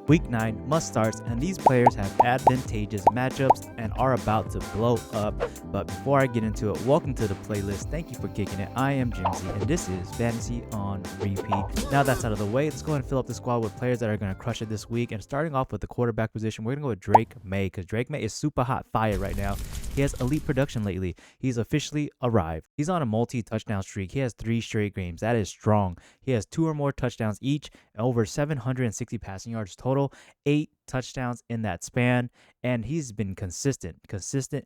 Week 9 must starts, and these players have advantageous matchups and are about to blow up. But before I get into it, welcome to the playlist. Thank you for kicking it. I am Jimsy, and this is Fantasy on Repeat. Now that's out of the way, let's go ahead and fill up the squad with players that are going to crush it this week. And starting off with the quarterback position, we're going to go with Drake Maye, because Drake Maye is super hot fire right now. He has elite production lately. He's officially arrived. He's on a multi-touchdown streak. He has 3 straight games. That is strong. He has 2 or more touchdowns each, over 760 passing yards total, 8 touchdowns in that span, and he's been consistent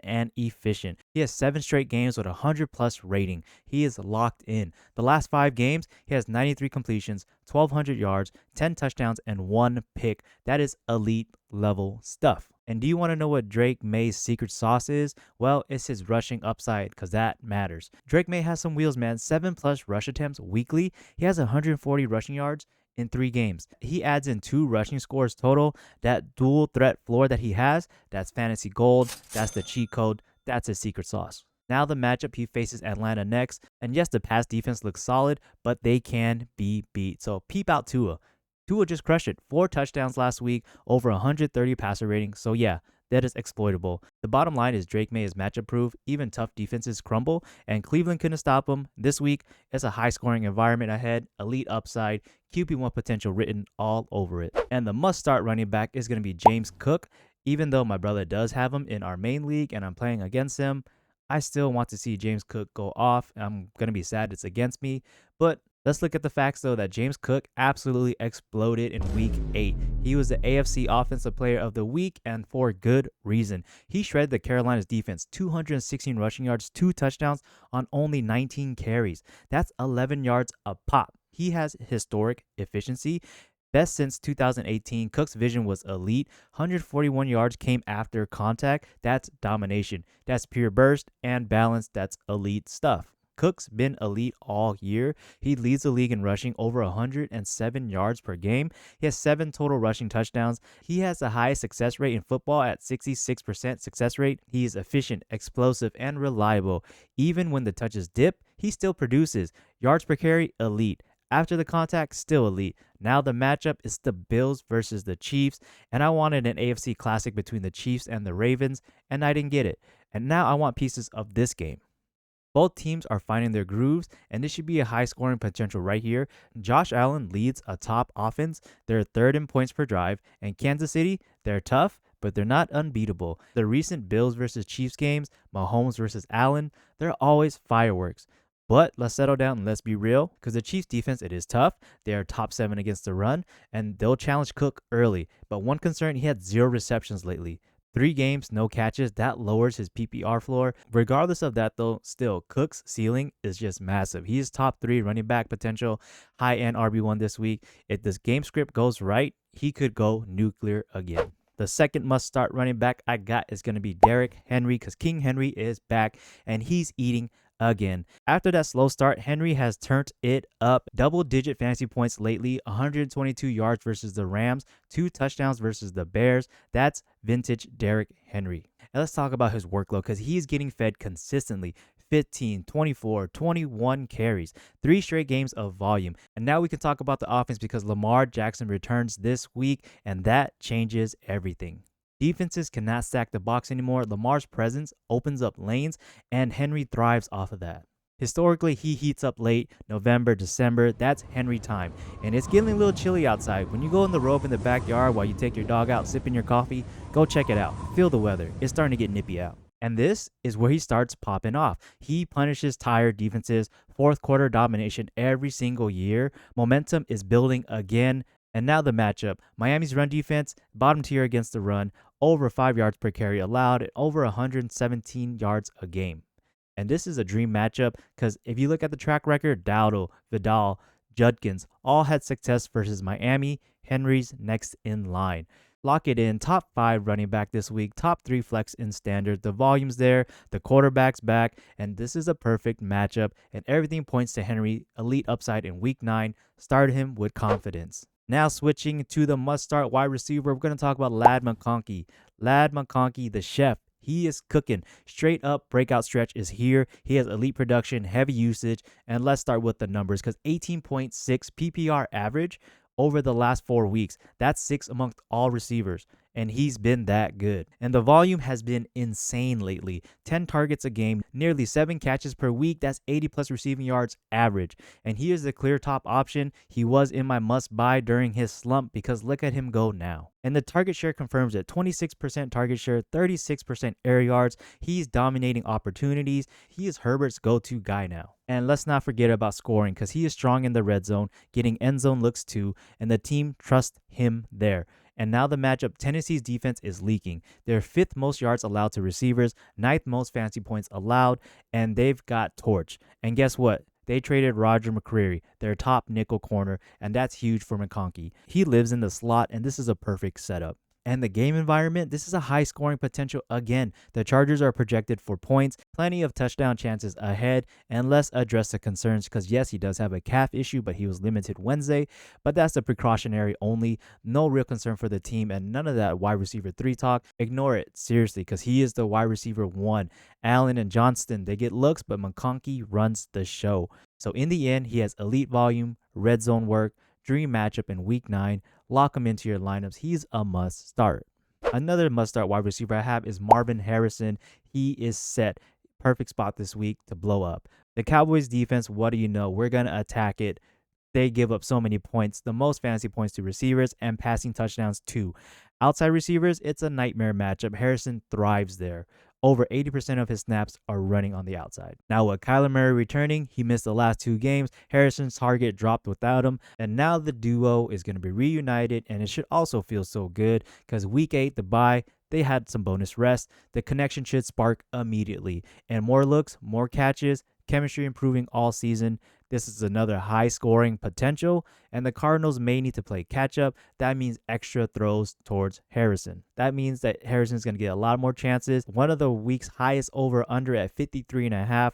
and efficient. He has 7 straight games with a 100+ rating. He is locked in. The last 5 games, he has 93 completions, 1,200 yards, 10 touchdowns, and 1 pick. That is elite level stuff. And do you want to know what Drake Maye's secret sauce is? Well, it's his rushing upside, because that matters. Drake Maye has some wheels, man. 7+ rush attempts weekly. He has 140 rushing yards in 3 games. He adds in 2 rushing scores total. That dual threat floor that he has, that's fantasy gold. That's the cheat code. That's his secret sauce. Now the matchup, he faces Atlanta next. And yes, the pass defense looks solid, but they can be beat. So peep out Tua. Tua just crushed it. 4 touchdowns last week, over 130 passer rating. So yeah, that is exploitable. The bottom line is Drake Maye is matchup proof. Even tough defenses crumble, and Cleveland couldn't stop him. This week, it's a high scoring environment ahead, elite upside, QB1 potential written all over it. And the must start running back is going to be James Cook. Even though my brother does have him in our main league and I'm playing against him, I still want to see James Cook go off. I'm going to be sad it's against me, but let's look at the facts, though, that James Cook absolutely exploded in Week 8. He was the AFC Offensive Player of the Week, and for good reason. He shredded the Carolina's defense, 216 rushing yards, 2 touchdowns on only 19 carries. That's 11 yards a pop. He has historic efficiency. Best since 2018, Cook's vision was elite. 141 yards came after contact. That's domination. That's pure burst and balance. That's elite stuff. Cook's been elite all year. He leads the league in rushing, over 107 yards per game. He has 7 total rushing touchdowns. He has the highest success rate in football at 66% success rate. He is efficient, explosive, and reliable. Even when the touches dip, he still produces. Yards per carry, elite. After the contact, still elite. Now the matchup is the Bills versus the Chiefs, and I wanted an AFC classic between the Chiefs and the Ravens, and I didn't get it. And now I want pieces of this game. Both teams are finding their grooves, and this should be a high-scoring potential right here. Josh Allen leads a top offense. They're 3rd in points per drive, and Kansas City, they're tough, but they're not unbeatable. The recent Bills versus Chiefs games, Mahomes versus Allen, they're always fireworks. But let's settle down and let's be real, because the Chiefs defense, it is tough. They are top 7 against the run, and they'll challenge Cook early. But one concern, he had 0 receptions lately. 3 games, no catches. That lowers his PPR floor. Regardless of that, though, still, Cook's ceiling is just massive. He is top 3 running back potential, high-end RB1 this week. If this game script goes right, he could go nuclear again. The second must-start running back I got is going to be Derrick Henry, because King Henry is back, and he's eating again. After that slow start, Henry has turned it up. Double-digit fantasy points lately, 122 yards versus the Rams, 2 touchdowns versus the Bears. That's vintage Derrick Henry. And let's talk about his workload, because he's getting fed consistently. 15, 24, 21 carries, 3 straight games of volume. And now we can talk about the offense, because Lamar Jackson returns this week, and that changes everything. Defenses cannot stack the box anymore. Lamar's presence opens up lanes, and Henry thrives off of that. Historically, he heats up late, November, December. That's Henry time. And it's getting a little chilly outside. When you go in the robe in the backyard while you take your dog out sipping your coffee, go check it out. Feel the weather. It's starting to get nippy out. And this is where he starts popping off. He punishes tired defenses, 4th quarter domination every single year. Momentum is building again. And now the matchup. Miami's run defense, bottom tier against the run, over 5 yards per carry allowed, and over 117 yards a game. And this is a dream matchup, because if you look at the track record, Dowdle, Vidal, Judkins all had success versus Miami. Henry's next in line. Lock it in. Top 5 running back this week. Top 3 flex in standard. The volume's there. The quarterback's back. And this is a perfect matchup. And everything points to Henry. Elite upside in Week 9. Start him with confidence. Now switching to the must-start wide receiver, we're going to talk about McConkey. McConkey, the chef. He is cooking. Straight up breakout stretch is here. He has elite production, heavy usage, and let's start with the numbers, because 18.6 PPR average over the last 4 weeks. That's 6 amongst all receivers, and he's been that good. And the volume has been insane lately. 10 targets a game, nearly 7 catches per week. That's 80 plus receiving yards average. And he is the clear top option. He was in my must buy during his slump because look at him go now. And the target share confirms it. 26% target share, 36% air yards. He's dominating opportunities. He is Herbert's go-to guy now. And let's not forget about scoring because he is strong in the red zone, getting end zone looks too, and the team trusts him there. And now the matchup, Tennessee's defense is leaking. They're 5th most yards allowed to receivers, 9th most fantasy points allowed, and they've got torch. And guess what? They traded Roger McCreary, their top nickel corner, and that's huge for McConkey. He lives in the slot, and this is a perfect setup. And the game environment, this is a high scoring potential again. The Chargers are projected for points, plenty of touchdown chances ahead, and let's address the concerns because yes, he does have a calf issue, but he was limited Wednesday, but that's a precautionary only. No real concern for the team and none of that wide receiver 3 talk. Ignore it, seriously, because he is the wide receiver 1. Allen and Johnston, they get looks, but McConkey runs the show. So in the end, he has elite volume, red zone work, dream matchup in week 9. Lock him into your lineups. He's a must start. Another must start wide receiver I have is Marvin Harrison. He is set. Perfect spot this week to blow up. The Cowboys defense, what do you know? We're going to attack it. They give up so many points, the most fantasy points to receivers and passing touchdowns too. Outside receivers, it's a nightmare matchup. Harrison thrives there. Over 80% of his snaps are running on the outside. Now with Kyler Murray returning, he missed the last 2 games. Harrison's target dropped without him. And now the duo is going to be reunited and it should also feel so good because week 8, the bye, they had some bonus rest. The connection should spark immediately. And more looks, more catches, chemistry improving all season. This is another high scoring potential, and the Cardinals may need to play catch up. That means extra throws towards Harrison. That means that Harrison's going to get a lot more chances. One of the week's highest over under at 53.5.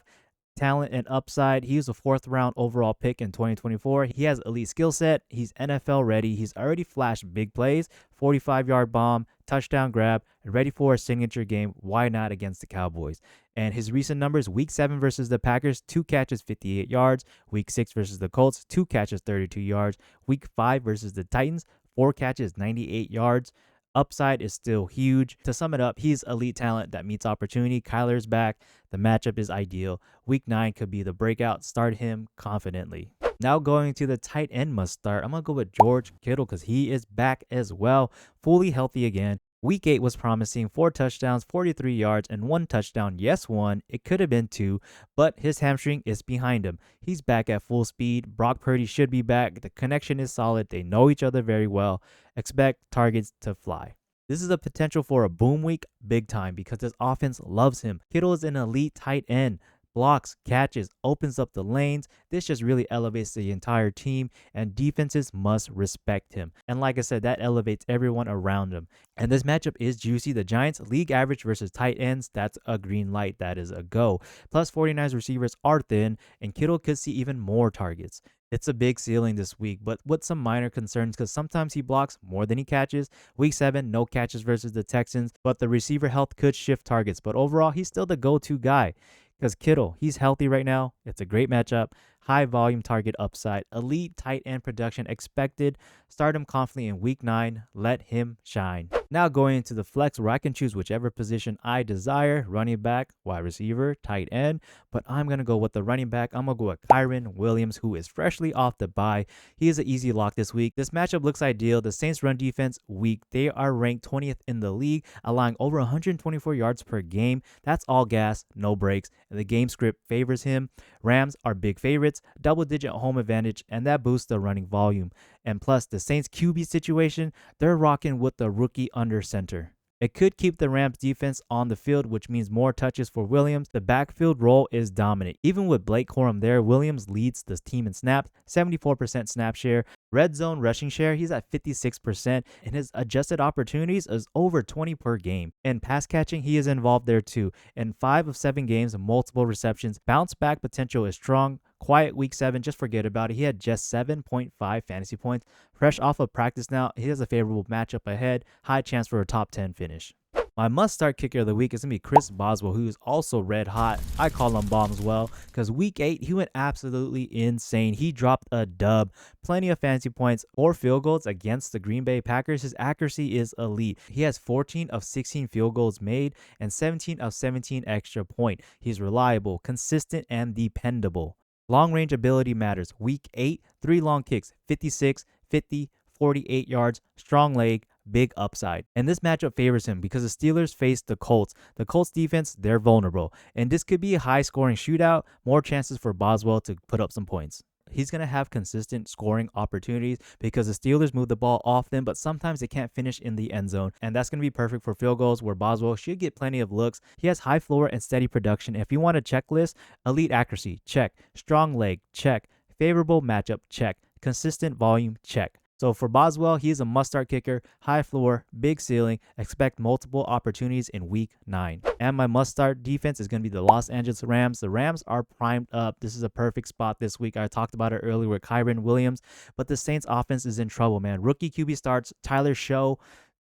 Talent and upside. He was a 4th round overall pick in 2024. He has elite skill set. He's NFL ready. He's already flashed big plays, 45-yard bomb, touchdown grab, and ready for a signature game. Why not against the Cowboys? And his recent numbers, week 7 versus the Packers, 2 catches, 58 yards. Week 6 versus the Colts, 2 catches, 32 yards. Week 5 versus the Titans, 4 catches, 98 yards. Upside is still huge. To sum it up, he's elite talent that meets opportunity. Kyler's back. The matchup is ideal. Week 9 could be the breakout. Start him confidently. Now going to the tight end must start. I'm going to go with George Kittle because he is back as well. Fully healthy again. Week 8 was promising, 4 touchdowns, 43 yards, and 1 touchdown. Yes, 1. It could have been 2, but his hamstring is behind him. He's back at full speed. Brock Purdy should be back. The connection is solid. They know each other very well. Expect targets to fly. This is a potential for a boom week big time because this offense loves him. Kittle is an elite tight end. Blocks, catches, opens up the lanes. This just really elevates the entire team, and defenses must respect him. And like I said, that elevates everyone around him. And this matchup is juicy. The Giants league average versus tight ends, that's a green light. That is a go. Plus 49ers receivers are thin, and Kittle could see even more targets. It's a big ceiling this week, but with some minor concerns because sometimes he blocks more than he catches. Week 7, no catches versus the Texans, but the receiver health could shift targets. But overall, he's still the go-to guy. Because Kittle, he's healthy right now. It's a great matchup. High volume target upside. Elite tight end production expected. Start him confidently in week 9. Let him shine. Now going into the flex where I can choose whichever position I desire. Running back, wide receiver, tight end. But I'm going to go with the running back. I'm going to go with Kyren Williams, who is freshly off the bye. He is an easy lock this week. This matchup looks ideal. The Saints run defense weak. They are ranked 20th in the league, allowing over 124 yards per game. That's all gas, no breaks. And the game script favors him. Rams are big favorites, double-digit home advantage, and that boosts the running volume. And plus, the Saints QB situation, they're rocking with the rookie under center. It could keep the Rams defense on the field, which means more touches for Williams. The backfield role is dominant. Even with Blake Corum there, Williams leads the team in snaps, 74% snap share. Red zone rushing share, he's at 56%, and his adjusted opportunities is over 20 per game. And pass catching, he is involved there too. In 5 of 7 games, multiple receptions. Bounce back potential is strong. Quiet week 7, just forget about it. He had just 7.5 fantasy points. Fresh off of practice now, he has a favorable matchup ahead. High chance for a top 10 finish. My must-start kicker of the week is going to be Chris Boswell, who is also red hot. I call him BOMBSWELL because week 8, he went absolutely insane. He dropped a dub, plenty of fantasy points, 4 field goals against the Green Bay Packers. His accuracy is elite. He has 14 of 16 field goals made and 17 of 17 extra point. He's reliable, consistent, and dependable. Long range ability matters. Week 8, 3 long kicks, 56, 50, 48 yards, strong leg, big upside. And this matchup favors him because the Steelers face the Colts. The Colts defense, they're vulnerable. And this could be a high scoring shootout, more chances for Boswell to put up some points. He's going to have consistent scoring opportunities because the Steelers move the ball often, but sometimes they can't finish in the end zone. And that's going to be perfect for field goals where Boswell should get plenty of looks. He has high floor and steady production. If you want a checklist, elite accuracy, check. Strong leg, check. Favorable matchup, check. Consistent volume, check. So for Boswell, he is a must-start kicker, high floor, big ceiling, expect multiple opportunities in week 9. And my must-start defense is going to be the Los Angeles Rams. The Rams are primed up. This is a perfect spot this week. I talked about it earlier with Kyren Williams, but the Saints offense is in trouble, man. Rookie QB starts, Tyler Show.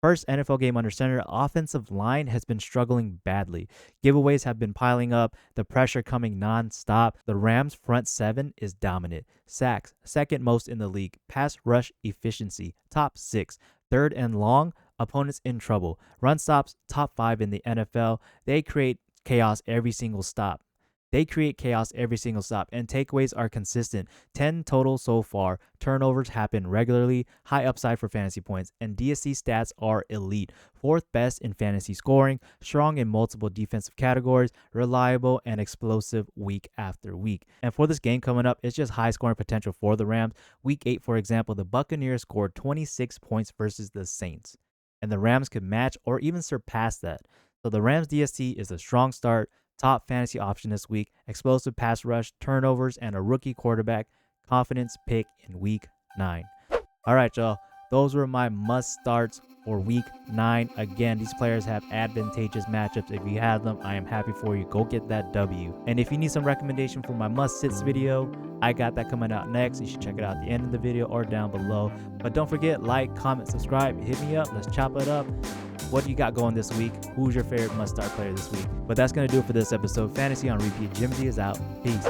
First NFL game under center, offensive line has been struggling badly. Giveaways have been piling up, the pressure coming non-stop. The Rams' front 7 is dominant. Sacks, second most in the league. Pass rush efficiency, top 6. Third and long, opponents in trouble. Run stops, top 5 in the NFL. They create chaos every single stop. And takeaways are consistent. 10 total so far. Turnovers happen regularly. High upside for fantasy points. And DSC stats are elite. 4th best in fantasy scoring. Strong in multiple defensive categories. Reliable and explosive week after week. And for this game coming up, it's just high scoring potential for the Rams. Week 8, for example, the Buccaneers scored 26 points versus the Saints. And the Rams could match or even surpass that. So the Rams DSC is a strong start. Top fantasy option this week, explosive pass rush, turnovers, and a rookie quarterback. Confidence pick in week 9. All right, y'all. Those were my must starts for week 9. Again, these players have advantageous matchups. If you have them, I am happy for you. Go get that W. And if you need some recommendation for my must sits video, I got that coming out next. You should check it out at the end of the video or down below. But don't forget, like, comment, subscribe, hit me up. Let's chop it up. What do you got going this week? Who's your favorite must-start player this week? But that's going to do it for this episode. Fantasy on Repeat. Jimsy is out. Peace.